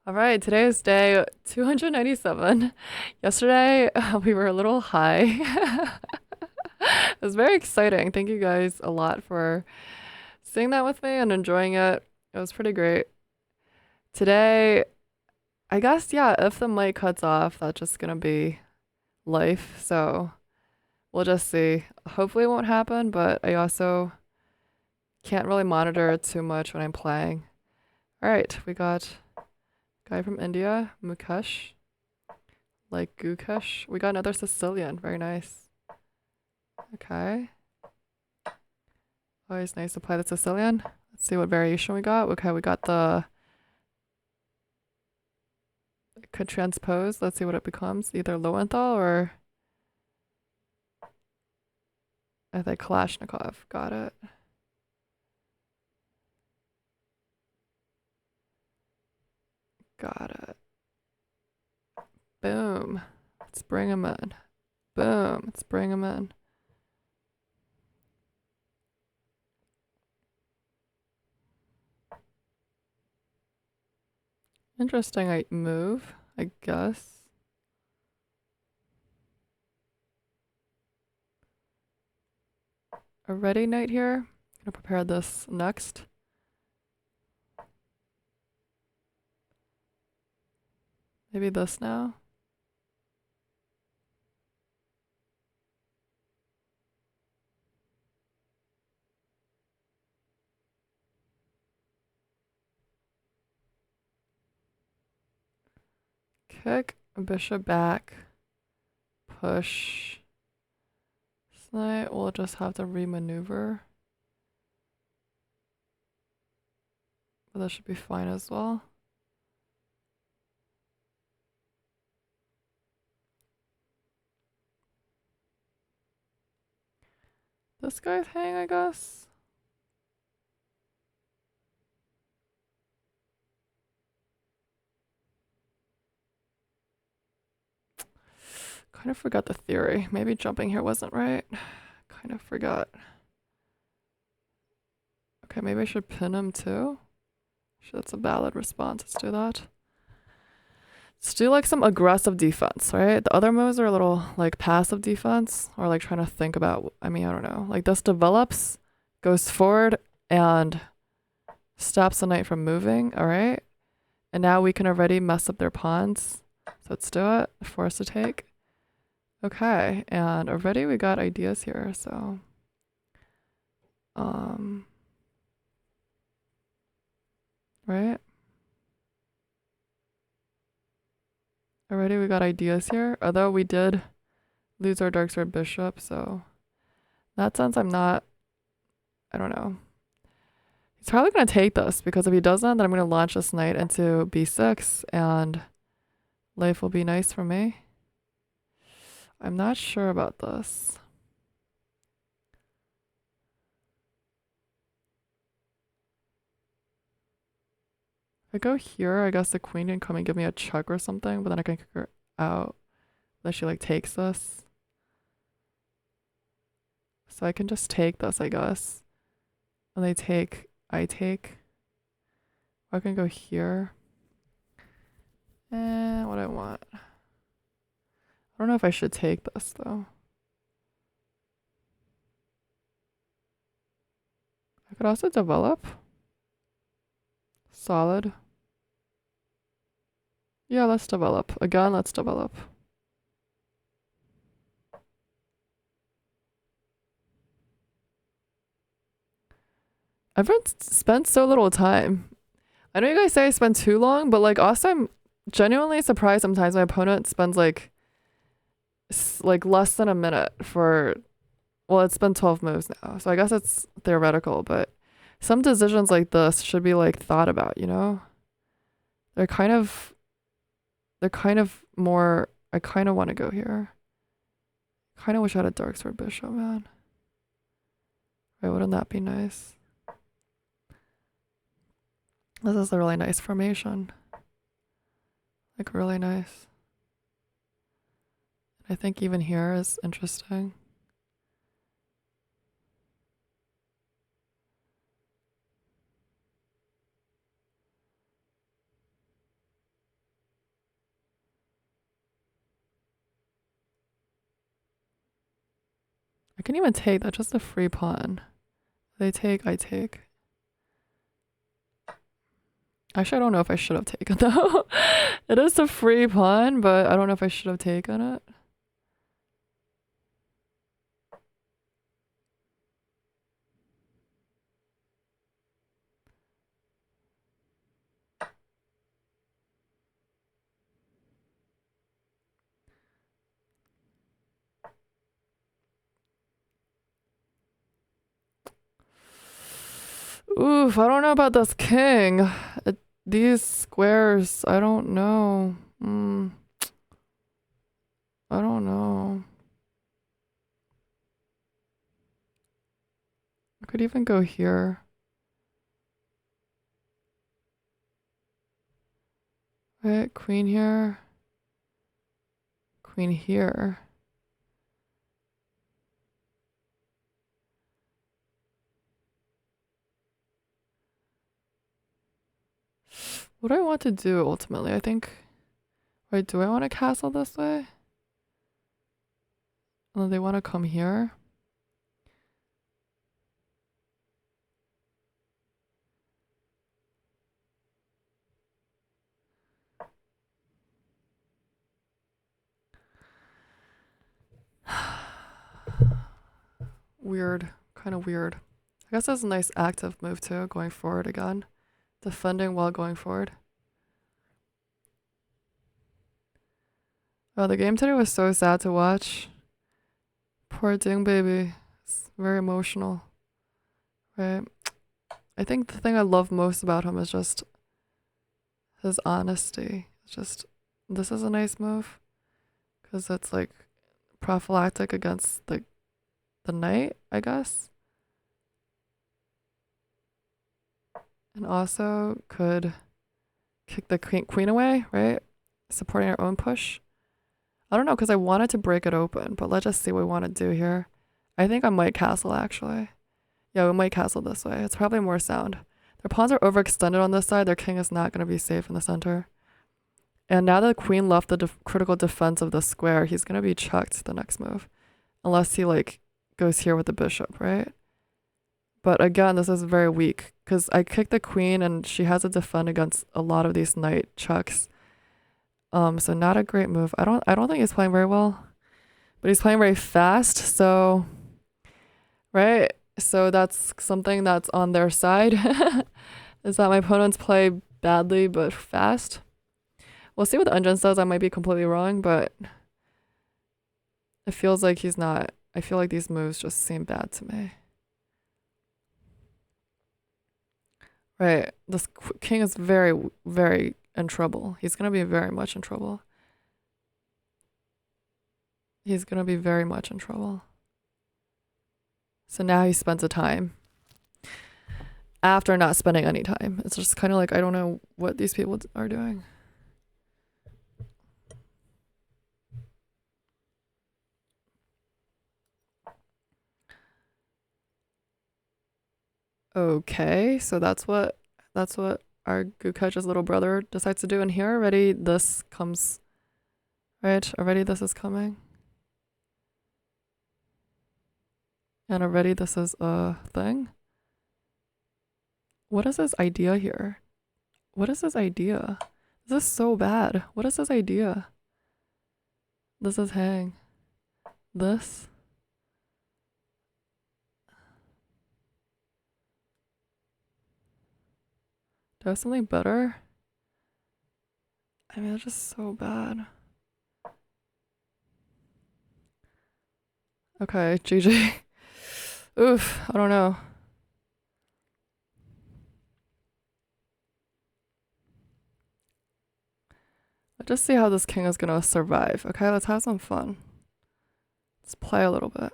All right, today is day 297. Yesterday, we were a little high. It was very exciting. Thank you guys a lot for seeing that with me and enjoying it. It was pretty great. Today, I guess, yeah, if the mic cuts off, that's just gonna be life. So we'll just see. Hopefully, it won't happen, but I also can't really monitor it too much when I'm playing. All right, we got guy from India, Mukesh. Like Gukesh. We got another Sicilian. Very nice. Okay. Always nice to play the Sicilian. Let's see what variation we got. Okay, we got the could transpose. Let's see what it becomes. Either Lowenthal or I think Kalashnikov. Got it. Got it. Boom. Let's bring him in. Boom. Let's bring him in. Interesting I move, I guess. A ready knight here. Gonna prepare this next. Maybe this now. Kick, bishop back, push. Knight, we'll just have to remaneuver. But that should be fine as well. This guy's hang, I guess. Kind of forgot the theory. Maybe jumping here wasn't right. Kind of forgot. Okay, maybe I should pin him too. That's a valid response. Let's do that. Let's do like some aggressive defense, right? The other moves are a little like passive defense or like trying to think about, I don't know. Like this develops, goes forward, and stops the knight from moving, all right? And now we can already mess up their pawns. So let's do it. Force to take. Okay, and already we got ideas here, so right? Already we got ideas here. Although we did lose our dark sword bishop, so in that sense I don't know. He's probably gonna take this because if he doesn't, then I'm gonna launch this knight into b6 and life will be nice for me. I'm not sure about this. If I go here, I guess the queen can come and give me a check or something, but then I can kick her out. Then she like takes this. So I can just take this, I guess. And they take, I take. Or I can go here. And what I want. I don't know if I should take this though. I could also develop. Solid. Yeah, let's develop. Again, let's develop. Everyone spent so little time. I know you guys say I spend too long, but like also I'm genuinely surprised sometimes my opponent spends like less than a minute for, well, it's been 12 moves now. So I guess it's theoretical, but some decisions like this should be like thought about, you know? They're kind of more, I kind of want to go here. Kind of wish I had a dark sword bishop, man. Right, wouldn't that be nice? This is a really nice formation. Like really nice. I think even here is interesting. I can even take. That's just a free pawn. They take, I take. Actually, I don't know if I should have taken though. It is a free pawn, but I don't know if I should have taken it. Oof, I don't know about this king. These squares, I don't know. I don't know. I could even go here. Right, queen here. Queen here. What do I want to do ultimately? I think. Wait, do I want to castle this way? Oh, they want to come here. Weird. Kind of weird. I guess that's a nice active move too, going forward again. Defending while going forward. Oh, the game today was so sad to watch. Poor Ding baby. It's very emotional. Right? I think the thing I love most about him is just his honesty. It's just, this is a nice move. Because it's like prophylactic against the knight, I guess. And also could kick the queen away, right? Supporting our own push. I don't know, because I wanted to break it open, but let's just see what we want to do here. I think I might castle, actually. Yeah, we might castle this way. It's probably more sound. Their pawns are overextended on this side. Their king is not going to be safe in the center. And now that the queen left the critical defense of the square, he's going to be chucked the next move. Unless he, like, goes here with the bishop, right? But again, this is very weak because I kicked the queen and she has to defend against a lot of these knight chucks. So not a great move. I don't think he's playing very well, but he's playing very fast. So, right. So that's something that's on their side. Is that my opponents play badly but fast. We'll see what the engine says. I might be completely wrong, but it feels like he's not. I feel like these moves just seem bad to me. Right. This king is very, very in trouble. He's going to be very much in trouble. He's going to be very much in trouble. So now he spends the time after not spending any time. It's just kind of like, I don't know what these people are doing. Okay, so that's what our Gukech's little brother decides to do. And here already this comes, right? Already this is coming. And already this is a thing. What is his idea here? What is his idea? This is so bad. What is his idea? This is hang. This. Do I have something better? I mean, it's just so bad. Okay, GG. Oof, I don't know. Let's just see how this king is gonna survive. Okay, let's have some fun. Let's play a little bit.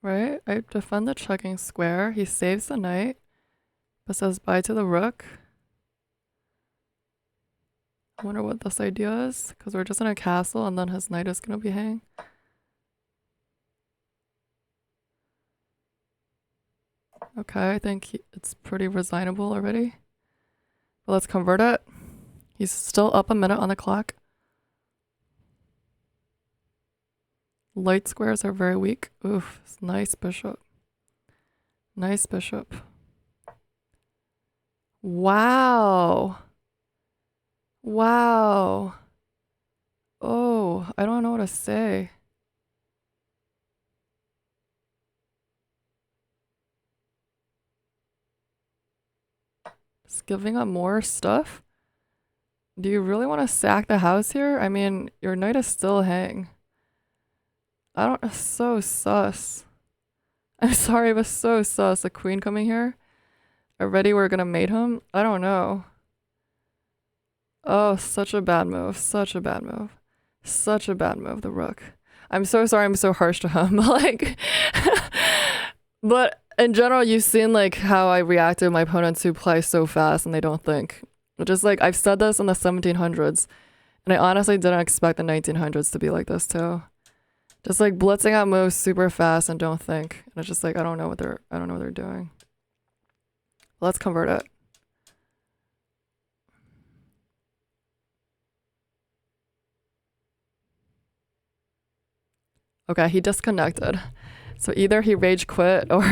Right? I defend the checking square. He saves the knight, but says bye to the rook. I wonder what this idea is, because we're just in a castle and then his knight is gonna be hanging. Okay, I think it's pretty resignable already. But let's convert it. He's still up a minute on the clock. Light squares are very weak. Oof, nice bishop. Nice bishop. Wow. Wow. Oh, I don't know what to say. Just giving up more stuff? Do you really want to sack the house here? I mean, your knight is still hang. I don't, so sus. I'm sorry, but so sus. A queen coming here? Already we're gonna mate him? I don't know. Oh, such a bad move. Such a bad move. Such a bad move, the rook. I'm so sorry I'm so harsh to him. Like, but in general, you've seen like how I reacted to my opponents who play so fast and they don't think. Just like, I've said this in the 1700s, and I honestly didn't expect the 1900s to be like this too. Just like blitzing out moves super fast and don't think. And it's just like, I don't know what they're doing. Let's convert it. Okay, he disconnected. So either he rage quit or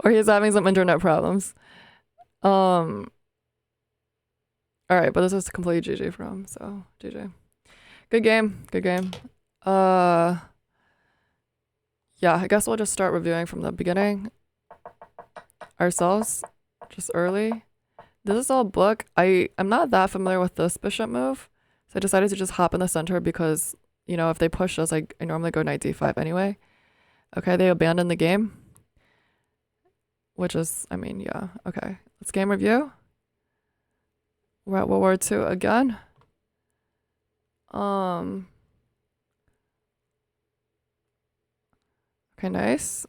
or he's having some internet problems. All right, but this is completely GG for him, so GG. Good game, good game. Yeah, I guess we'll just start reviewing from the beginning ourselves, just early. This is all book. I'm not that familiar with this bishop move, so I decided to just hop in the center because, you know, if they push us, I normally go knight d5 anyway. Okay, they abandoned the game, which is, I mean, yeah, okay. Let's game review. We're at World War II again. Okay, nice.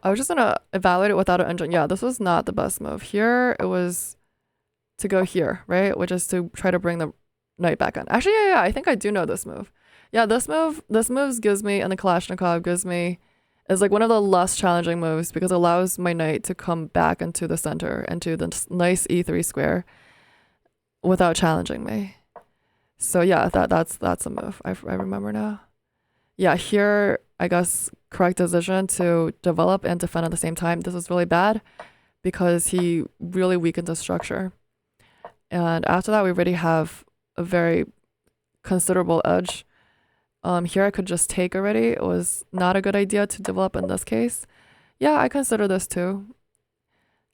I was just gonna evaluate it without an engine. Yeah, this was not the best move. Here, it was to go here, right? Which is to try to bring the knight back on. Actually, yeah, I think I do know this move. Yeah, this move gives me, and the Kalashnikov gives me, is like one of the less challenging moves because it allows my knight to come back into the center, into the nice e3 square without challenging me. So yeah, that's a move. I remember now. Yeah, here, I guess, correct decision to develop and defend at the same time. This is really bad because he really weakened the structure. And after that, we already have a very considerable edge. Here I could just take already. It was not a good idea to develop in this case. Yeah, I consider this too.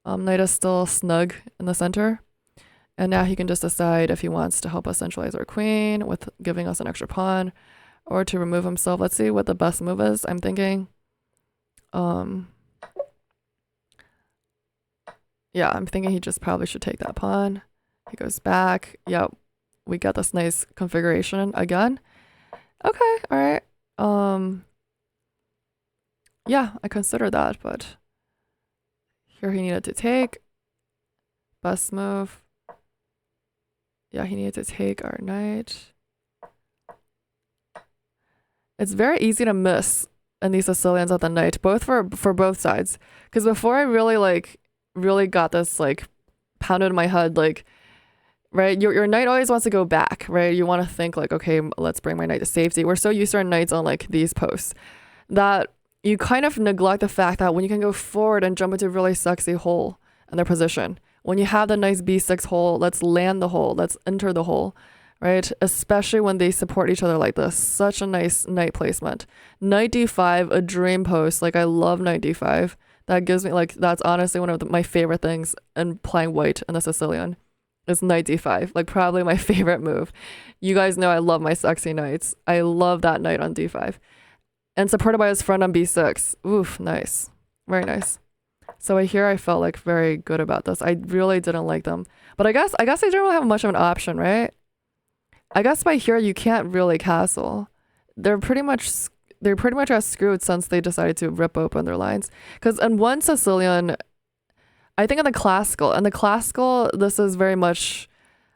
Knight is still snug in the center. And now he can just decide if he wants to help us centralize our queen with giving us an extra pawn or to remove himself. Let's see what the best move is. I'm thinking, yeah, I'm thinking he just probably should take that pawn. He goes back. Yep, we got this nice configuration again. Okay, all right. Yeah, I consider that, but here he needed to take. Best move. Yeah, he needed to take our knight. It's very easy to miss in these Sicilians at the knight, both for both sides. Because before I really got this like pounded in my head, like, right, your knight always wants to go back, right? You want to think like, okay, let's bring my knight to safety. We're so used to our knights on like these posts that you kind of neglect the fact that when you can go forward and jump into a really sexy hole in their position, when you have the nice b6 hole, let's land the hole, let's enter the hole, right? Especially when they support each other like this. Such a nice knight placement. Knight d5, a dream post. Like, I love knight d5. That gives me, like, that's honestly one of my favorite things in playing white in the Sicilian is knight d5. Like, probably my favorite move. You guys know I love my sexy knights. I love that knight on d5. And supported by his friend on b6. Oof, nice. Very nice. So here I felt like very good about this. I really didn't like them. But I guess I didn't really have much of an option, right? I guess by here you can't really castle. They're pretty much as screwed since they decided to rip open their lines. Because in one Sicilian, I think in the classical, this is very much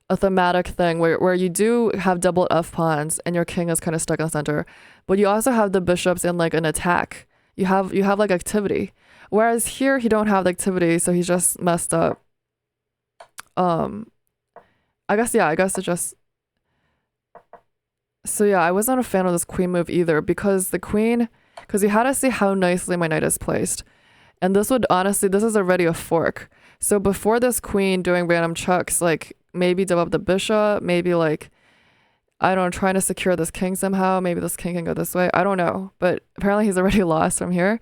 a thematic thing where you do have double F pawns and your king is kind of stuck in the center, but you also have the bishops in like an attack. You have like activity, whereas here he don't have the activity, so he's just messed up. Um, I guess it just. So yeah, I wasn't a fan of this queen move either because you had to see how nicely my knight is placed. And this would honestly, this is already a fork. So before this queen doing random chucks, like maybe double up the bishop, maybe like, I don't know, trying to secure this king somehow. Maybe this king can go this way. I don't know. But apparently he's already lost from here.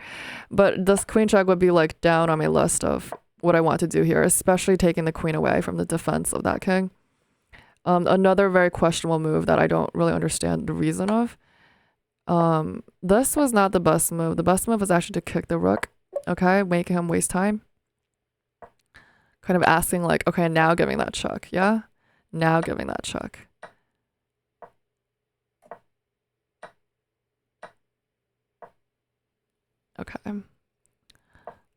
But this queen check would be like down on my list of what I want to do here, especially taking the queen away from the defense of that king. Another very questionable move that I don't really understand the reason of. This was not the best move. The best move was actually to kick the rook. Okay, making him waste time. Kind of asking like, okay, now giving that chuck. Yeah? Now giving that chuck. Okay.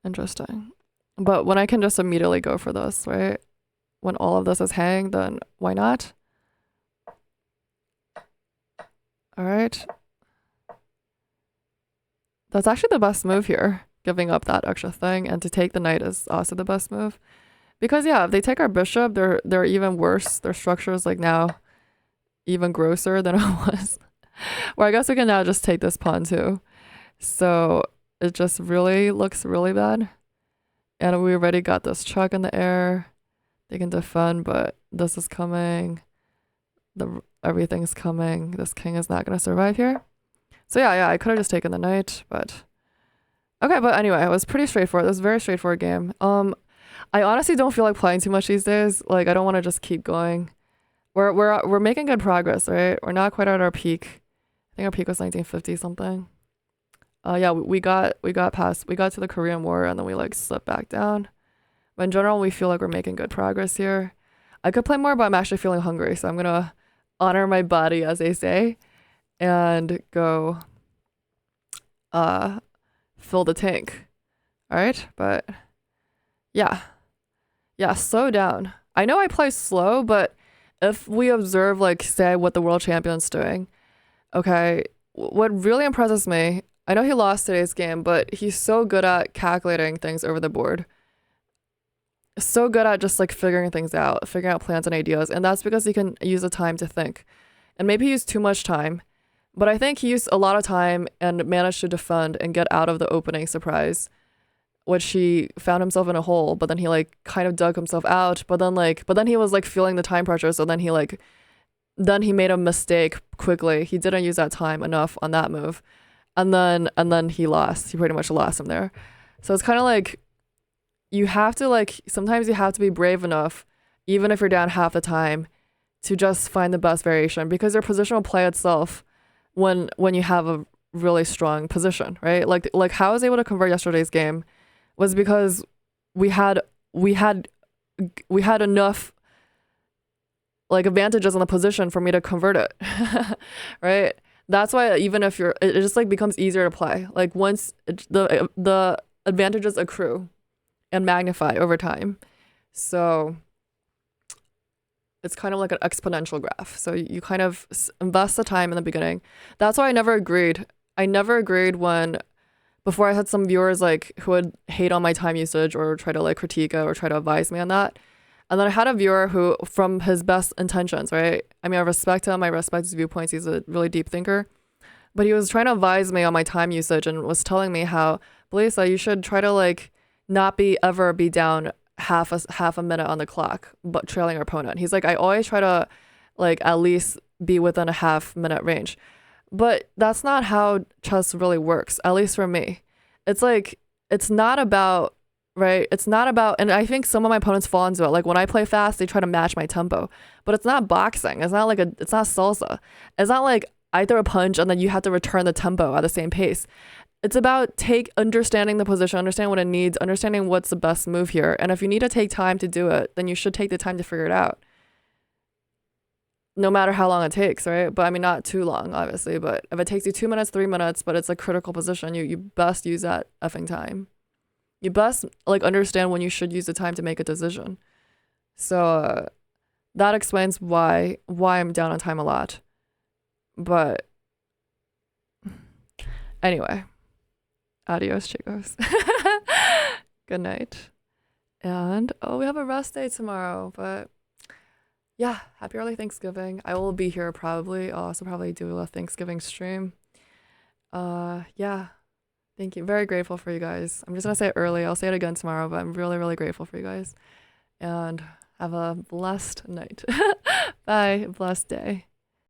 Interesting. But when I can just immediately go for this, right? When all of this is hanging, then why not? All right. That's actually the best move here. Giving up that extra thing, and to take the knight is also the best move. Because yeah, if they take our bishop, they're even worse. Their structure is like now even grosser than it was. Or I guess we can now just take this pawn too. So it just really looks really bad. And we already got this chuck in the air. They can defend, but this is coming. Everything's coming. This king is not going to survive here. So yeah, I could have just taken the knight, but okay. But anyway, it was pretty straightforward. It was a very straightforward game. I honestly don't feel like playing too much these days. Like I don't want to just keep going. We're making good progress, right? We're not quite at our peak. I think our peak was 1950 something. Yeah, we got to the Korean War and then we like slipped back down. But in general, we feel like we're making good progress here. I could play more, but I'm actually feeling hungry, so I'm gonna honor my body, as they say, and go fill the tank. All right, but yeah, slow down. I know I play slow, but if we observe, like, say what the world champion's doing, okay, what really impresses me, I know he lost today's game, but he's so good at calculating things over the board. So good at just like figuring things out, figuring out plans and ideas, and that's because he can use the time to think. And maybe he used too much time, but I think he used a lot of time and managed to defend and get out of the opening surprise, which he found himself in a hole, but then he like kind of dug himself out, but then he was like feeling the time pressure, so then he made a mistake quickly. He didn't use that time enough on that move. And then he lost. He pretty much lost him there. So it's kind of like sometimes you have to be brave enough, even if you're down half the time, to just find the best variation, because your position will play itself when you have a really strong position, right? Like how I was able to convert yesterday's game was because we had enough like advantages in the position for me to convert it, right? That's why even if it just like becomes easier to play. Like once the advantages accrue and magnify over time. So it's kind of like an exponential graph. So you kind of invest the time in the beginning. That's why I never agreed. Before I had some viewers like who would hate on my time usage or try to like critique it or try to advise me on that. And then I had a viewer who, from his best intentions, right? I mean, I respect him. I respect his viewpoints. He's a really deep thinker. But he was trying to advise me on my time usage and was telling me how, Belisa, you should try to like not ever be down half a minute on the clock, but trailing your opponent. He's like, I always try to like at least be within a half-minute range. But that's not how chess really works, at least for me. It's like, it's not about, right? It's not about, and I think some of my opponents fall into it. Like when I play fast, they try to match my tempo. But it's not boxing. It's not salsa. It's not like I throw a punch and then you have to return the tempo at the same pace. It's about understanding the position, understanding what it needs, understanding what's the best move here. And if you need to take time to do it, then you should take the time to figure it out. No matter how long it takes, right? But I mean, not too long, obviously. But if it takes you 2 minutes, 3 minutes, but it's a critical position, you best use that effing time. you best like understand when you should use the time to make a decision. So that explains why I'm down on time a lot. But anyway, adios, chicos. Good night. And oh, we have a rest day tomorrow, but yeah, happy early Thanksgiving. I will be here probably. I'll also probably do a Thanksgiving stream. Yeah. Thank you. Very grateful for you guys. I'm just gonna say it early. I'll say it again tomorrow, but I'm really, really grateful for you guys. And have a blessed night. Bye. Blessed day.